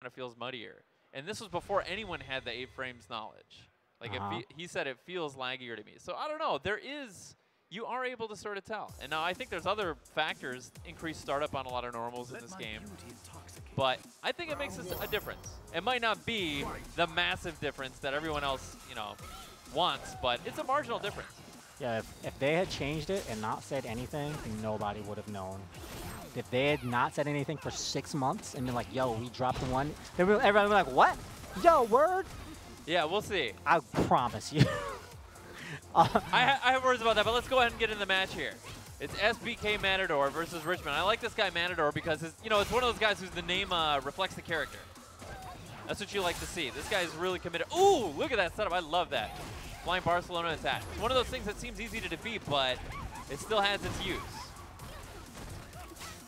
of feels muddier. And this was before anyone had the 8 frames knowledge. Like he said it feels laggier to me. So I don't know. You are able to sort of tell. And now I think there's other factors, increased startup on a lot of normals in this game. But I think it makes a difference. It might not be the massive difference that everyone else, wants, but it's a marginal difference. Yeah, if they had changed it and not said anything, nobody would have known. If they had not said anything for 6 months and been like, yo, we dropped one, everybody would be like, what? Yo, word? Yeah, we'll see. I promise you. I have words about that, but let's go ahead and get in the match here. It's SBK Matador versus Richmond. I like this guy Matador because it's one of those guys whose the name reflects the character. That's what you like to see. This guy is really committed. Ooh, look at that setup. I love that. Flying Barcelona attack. It's one of those things that seems easy to defeat, but it still has its use.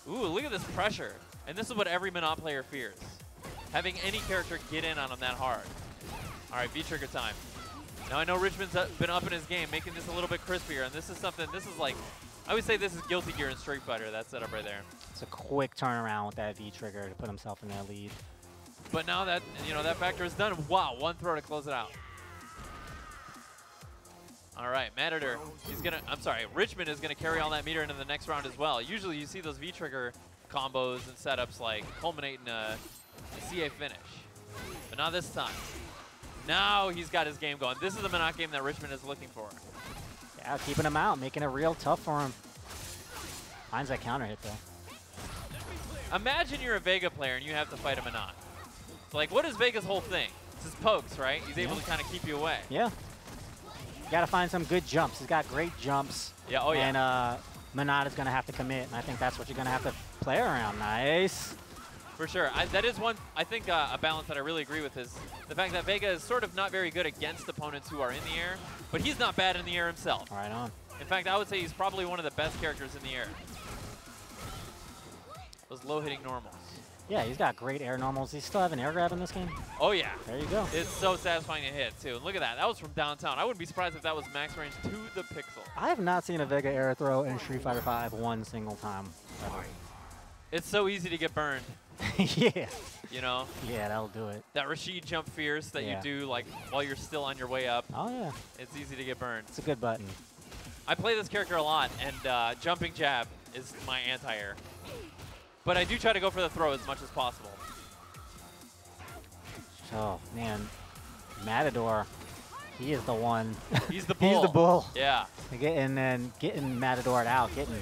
Ooh, look at this pressure. And this is what every Menat player fears. Having any character get in on him that hard. All right, V-trigger time. Now I know Richmond's been up in his game, making this a little bit crispier, and this is like, I would say this is Guilty Gear in Street Fighter, that setup right there. It's a quick turnaround with that V-trigger to put himself in that lead. But now that, that factor is done, wow, one throw to close it out. All right, Matador, Richmond is gonna carry all that meter into the next round as well. Usually you see those V-trigger combos and setups like culminate in a CA finish, but not this time. Now he's got his game going. This is the Menat game that Richmond is looking for. Yeah, keeping him out, making it real tough for him. Finds that counter hit though. Imagine you're a Vega player and you have to fight a Menat. So like, what is Vega's whole thing? It's his pokes, right? He's able to kind of keep you away. Yeah. You got to find some good jumps. He's got great jumps. Yeah, oh yeah. And Menat is going to have to commit, and I think that's what you're going to have to play around. Nice. For sure. That is one, I think, a balance that I really agree with is the fact that Vega is sort of not very good against opponents who are in the air, but he's not bad in the air himself. Right on. In fact, I would say he's probably one of the best characters in the air. Those low-hitting normals. Yeah, he's got great air normals. Does he still have an air grab in this game? Oh, yeah. There you go. It's so satisfying to hit, too. And look at that. That was from downtown. I wouldn't be surprised if that was max range to the pixel. I have not seen a Vega air throw in Street Fighter V one single time. Ever. It's so easy to get burned. Yeah. Yeah, that'll do it. That Rashid jump fierce that you do like while you're still on your way up. Oh, yeah. It's easy to get burned. It's a good button. I play this character a lot, and jumping jab is my anti-air. But I do try to go for the throw as much as possible. Oh, man. Matador, he is the one. He's the bull. He's the bull. Yeah. And then getting Matador out, getting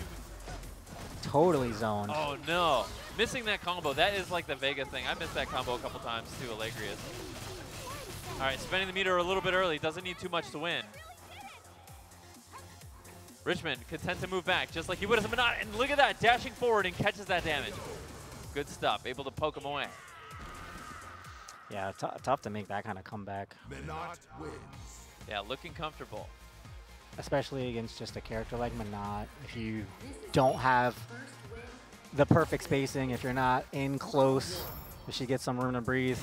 totally zoned. Oh, no. Missing that combo. That is like the Vega thing. I missed that combo a couple times, too, Alegrius. All right, spending the meter a little bit early. Doesn't need too much to win. Richmond content to move back, just like he would as a Menat. And look at that, dashing forward and catches that damage. Good stuff, able to poke him away. Yeah, tough to make that kind of comeback. Menat wins. Yeah, looking comfortable. Especially against just a character like Menat. If you don't have the perfect spacing, if you're not in close, if she gets some room to breathe,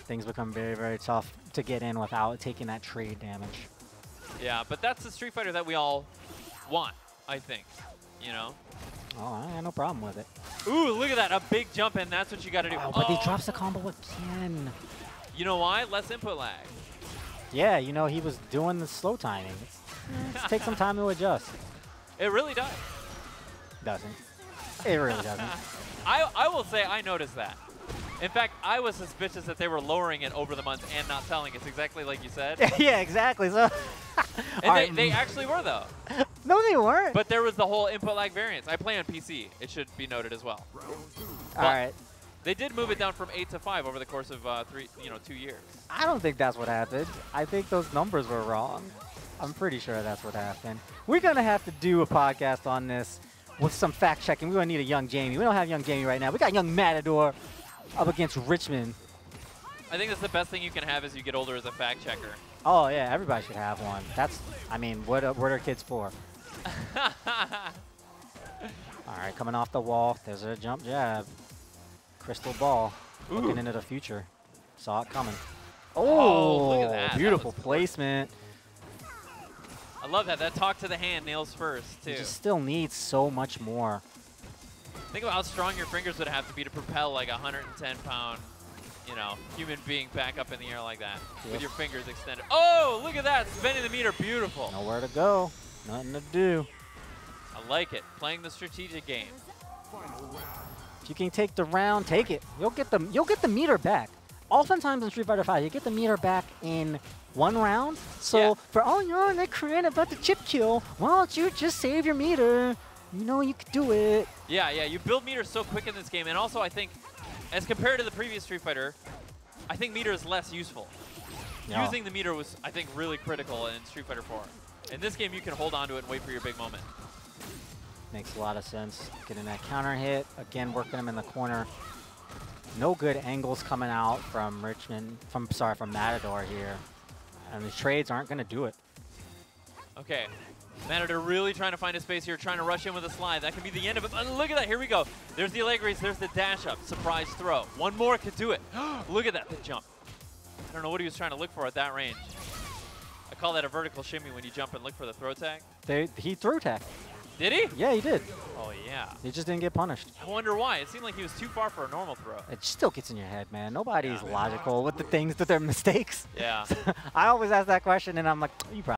things become very, very tough to get in without taking that trade damage. Yeah, but that's the Street Fighter that we all want, I think, Oh, I got no problem with it. Ooh, look at that, a big jump in, that's what you got to do. Oh, but he drops the combo again. You know why? Less input lag. Yeah, he was doing the slow timing. It takes some time to adjust. It really does. Doesn't. It really doesn't. I will say I noticed that. In fact, I was suspicious that they were lowering it over the months and not telling us, exactly like you said. Yeah, exactly. So, and they actually were, though. No, they weren't. But there was the whole input lag variance. I play on PC. It should be noted as well. All right. They did move it down from 8 to 5 over the course of 2 years. I don't think that's what happened. I think those numbers were wrong. I'm pretty sure that's what happened. We're going to have to do a podcast on this with some fact checking. We're going to need a young Jamie. We don't have young Jamie right now. We got young Matador up against Richmond. I think that's the best thing you can have as you get older as a fact checker. Oh, yeah. Everybody should have one. That's, what are kids for? All right, coming off the wall. There's a jump jab. Crystal ball. Ooh. Looking into the future. Saw it coming. Oh, look at that. Beautiful placement. I love that. That talk to the hand nails first, too. You just still need so much more. Think about how strong your fingers would have to be to propel like a 110-pound you know, human being back up in the air like that with your fingers extended. Oh, look at that. Spinning the meter. Beautiful. Nowhere to go. Nothing to do. I like it. Playing the strategic game. If you can take the round, take it. You'll get the meter back. Oftentimes in Street Fighter V, you get the meter back in one round. So for all you're on that crit about the chip kill, why don't you just save your meter? You know you can do it. Yeah, you build meter so quick in this game, and also I think, as compared to the previous Street Fighter, I think meter is less useful. Yeah. Using the meter was, I think, really critical in Street Fighter 4. In this game, you can hold on to it and wait for your big moment. Makes a lot of sense. Getting that counter hit. Again, working him in the corner. No good angles coming out from Richmond. From Matador here. And the trades aren't going to do it. Okay. Matador really trying to find a space here, trying to rush in with a slide. That can be the end of it. Look at that. Here we go. There's the Allegris. There's the dash up. Surprise throw. One more could do it. Look at that. The jump. I don't know what he was trying to look for at that range. I call that a vertical shimmy when you jump and look for the throw tag. He threw tag. Did he? Yeah, he did. Oh, yeah. He just didn't get punished. I wonder why. It seemed like he was too far for a normal throw. It still gets in your head, man. Nobody's logical with the things that they're mistakes. Yeah. I always ask that question, and I'm like, you probably